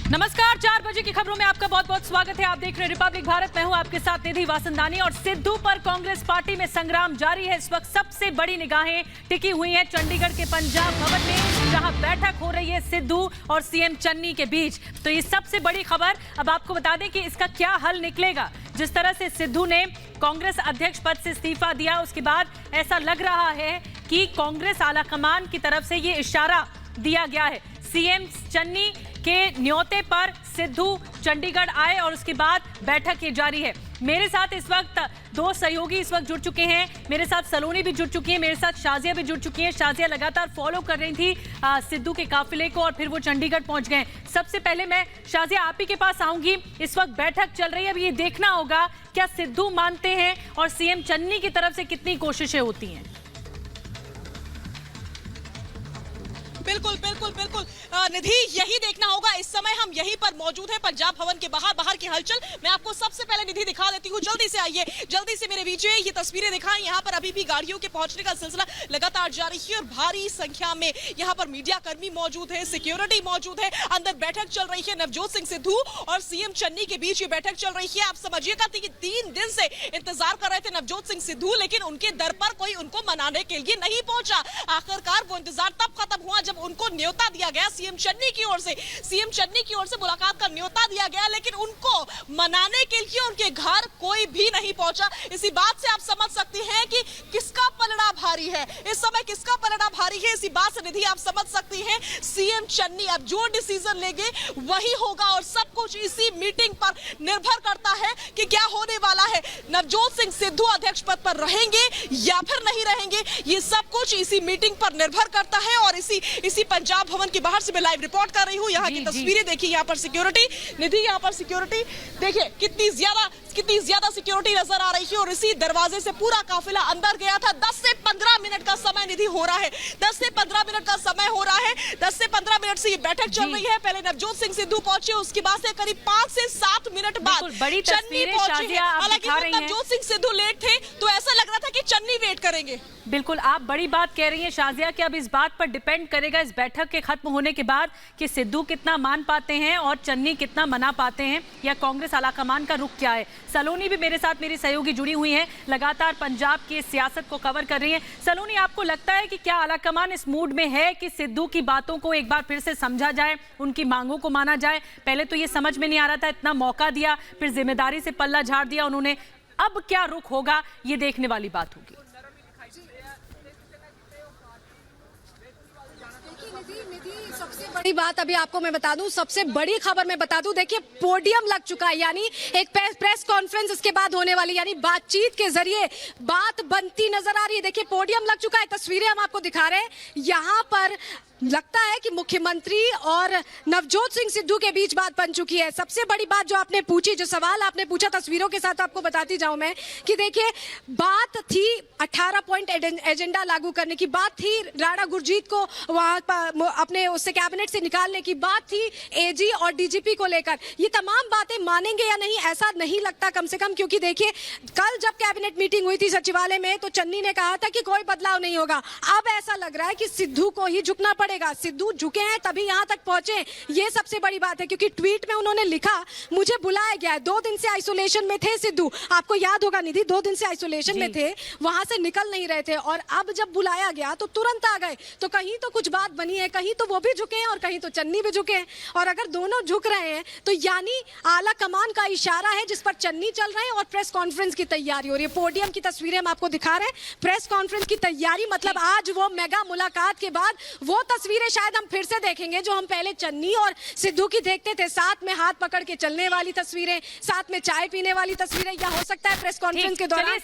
नमस्कार, 4 बजे की खबरों में आपका बहुत बहुत स्वागत है। आप देख रहे हैं रिपब्लिक भारत। मैं हूं आपके साथ निधि वासंदानी। और सिद्धू पर कांग्रेस पार्टी में संग्राम जारी है। इस वक्त सबसे बड़ी निगाहें टिकी हुई हैं चंडीगढ़ के पंजाब भवन में, जहां बैठक हो रही है सिद्धू और सीएम चन्नी के बीच। तो ये सबसे बड़ी खबर। अब आपको बता दें कि इसका क्या हल निकलेगा। जिस तरह से सिद्धू ने कांग्रेस अध्यक्ष पद से इस्तीफा दिया, उसके बाद ऐसा लग रहा है कि कांग्रेस आलाकमान की तरफ से ये इशारा दिया गया है। सीएम चन्नी के न्योते पर सिद्धू चंडीगढ़ आए और उसके बाद बैठक ये जारी है। मेरे साथ इस वक्त दो सहयोगी इस वक्त जुड़ चुके हैं। मेरे साथ सलोनी भी जुड़ चुकी है, मेरे साथ शाजिया भी जुड़ चुकी है। शाजिया लगातार फॉलो कर रही थी सिद्धू के काफिले को और फिर वो चंडीगढ़ पहुंच गए। सबसे पहले मैं शाजिया आप ही के पास आऊंगी। इस वक्त बैठक चल रही है, अब ये देखना होगा क्या सिद्धू मानते हैं और सीएम चन्नी की तरफ से कितनी कोशिशें होती हैं। बिल्कुल बिल्कुल बिल्कुल निधि, यही देखना होगा। इस समय हम यहीं पर मौजूद हैं पंजाब भवन के बाहर की हलचल मैं आपको सबसे पहले निधि दिखा देती हूँ। जल्दी से आइए, जल्दी से मेरे बीच ये तस्वीरें दिखाएं। यहाँ पर अभी भी गाड़ियों के पहुंचने का सिलसिला लगातार जारी है और भारी संख्या में यहाँ पर मीडिया कर्मी मौजूद है, सिक्योरिटी मौजूद है। अंदर बैठक चल रही है नवजोत सिंह सिद्धू और सीएम चन्नी के बीच ये बैठक चल रही है। आप समझिएगा कि 3 दिन से इंतजार कर रहे थे नवजोत सिंह सिद्धू, लेकिन उनके दर पर कोई उनको मनाने के लिए नहीं पहुंचा। आखिरकार वो इंतजार तब खत्म हुआ जब उनको न्योता दिया गया सीएम चन्नी की ओर से। सीएम चन्नी की ओर से मुलाकात का न्योता दिया गया, लेकिन उनको मनाने के लिए उनके घर कोई भी नहीं पहुंचा। इसी बात से आप समझ सकते हैं कि किसका पलड़ा भारी है इस समय, किसका पलड़ा भारी है। इसी बात से निधि आप समझ सकती हैं सीएम चन्नी अब जो डिसीजन लेंगे वही होगा और सब कुछ इसी मीटिंग पर निर्भर करता है कि क्या होने वाला है। नवजोत सिंह सिद्धू अध्यक्ष पद पर रहेंगे या फिर नहीं रहेंगे, ये सब कुछ इसी मीटिंग पर निर्भर करता है। और इसी पंजाब भवन के बाहर से मैं लाइव रिपोर्ट कर रही हूँ। यहाँ की तस्वीरें देखिए, यहाँ पर सिक्योरिटी निधि, यहाँ पर सिक्योरिटी देखिए कितनी ज्यादा सिक्योरिटी नजर आ रही है। और इसी दरवाजे से पूरा काफिला अंदर गया था। 10 से 15 मिनट का समय निधि हो रहा है, 10 से 15 मिनट का समय हो रहा है। 10 से 15 मिनट से ये बैठक चल रही है। पहले नवजोत सिंह सिद्धू पहुंचे, उसके बाद से करीब 5 से 7 मिनट बाद चन्नी पहुंचे। हालांकि नवजोत सिंह सिद्धू लेट थे तो ऐसा लग रहा था कि चन्नी वेट करेंगे। बिल्कुल, आप बड़ी बात कह रही हैं शाजिया कि अब इस बात पर डिपेंड करेगा इस बैठक के खत्म होने के बाद कि सिद्धू कितना मान पाते हैं और चन्नी कितना मना पाते हैं, या कांग्रेस आलाकमान का रुख क्या है। सलोनी भी मेरे साथ, मेरी सहयोगी जुड़ी हुई हैं, लगातार पंजाब की सियासत को कवर कर रही हैं। सलोनी, आपको लगता है कि क्या आलाकमान इस मूड में है कि सिद्धू की बातों को एक बार फिर से समझा जाए, उनकी मांगों को माना जाए? पहले तो ये समझ में नहीं आ रहा था, इतना मौका दिया, फिर जिम्मेदारी से पल्ला झाड़ दिया उन्होंने। अब क्या रुख होगा, ये देखने वाली बात होगी। सबसे बड़ी बात अभी आपको मैं बता दूं, सबसे बड़ी खबर मैं बता दूं, देखिए पोडियम लग चुका है, यानी एक प्रेस कॉन्फ्रेंस इसके बाद होने वाली, यानी बातचीत के जरिए बात बनती नजर आ रही है। देखिए पोडियम लग चुका है, तस्वीरें हम आपको दिखा रहे हैं। यहाँ पर लगता है कि मुख्यमंत्री और नवजोत सिंह सिद्धू के बीच बात बन चुकी है। सबसे बड़ी बात जो आपने पूछी, जो सवाल आपने पूछा, तस्वीरों के साथ आपको बताती जाऊं मैं कि देखिए बात थी 18 पॉइंट एजेंडा लागू करने की, बात थी राणा गुरजीत को वहां अपने उससे कैबिनेट से निकालने की, बात थी एजी और डीजीपी को लेकर। ये तमाम बातें मानेंगे या नहीं ऐसा नहीं लगता, कम से कम, क्योंकि देखिए कल जब कैबिनेट मीटिंग हुई थी सचिवालय में तो चन्नी ने कहा था कि कोई बदलाव नहीं होगा। अब ऐसा लग रहा है कि सिद्धू को ही झुकना पड़ेगा। सिद्धू झुके हैं तभी यहां तक पहुंचे, ये सबसे बड़ी बात है। क्योंकि ट्वीट में उन्होंने लिखा, मुझे बुलाया गया है। 2 दिन से आइसोलेशन में थे सिद्धू, आपको याद होगा निधि, 2 दिन से आइसोलेशन में थे, वहां से निकल नहीं रहे थे, और अब जब बुलाया गया तो तुरंत आ गए। तो कहीं तो कुछ बात बनी है, कहीं तो वो भी झुके हैं और कहीं तो चन्नी भी झुके हैं। और अगर दोनों झुक रहे हैं तो यानी आला कमान का इशारा है जिस पर चन्नी चल रहे हैं और प्रेस कॉन्फ्रेंस की तैयारी हो रही है। पोडियम की तस्वीरें हम आपको दिखा रहे हैं, प्रेस कॉन्फ्रेंस की तैयारी, मतलब आज वो मेगा मुलाकात के बाद वो तस्वीरें शायद हम फिर से देखेंगे जो हम पहले चन्नी और सिद्धू की देखते थे, साथ में हाथ पकड़ के चलने वाली तस्वीरें, साथ में चाय पीने वाली तस्वीरें, या हो सकता है प्रेस कॉन्फ्रेंस के दौरान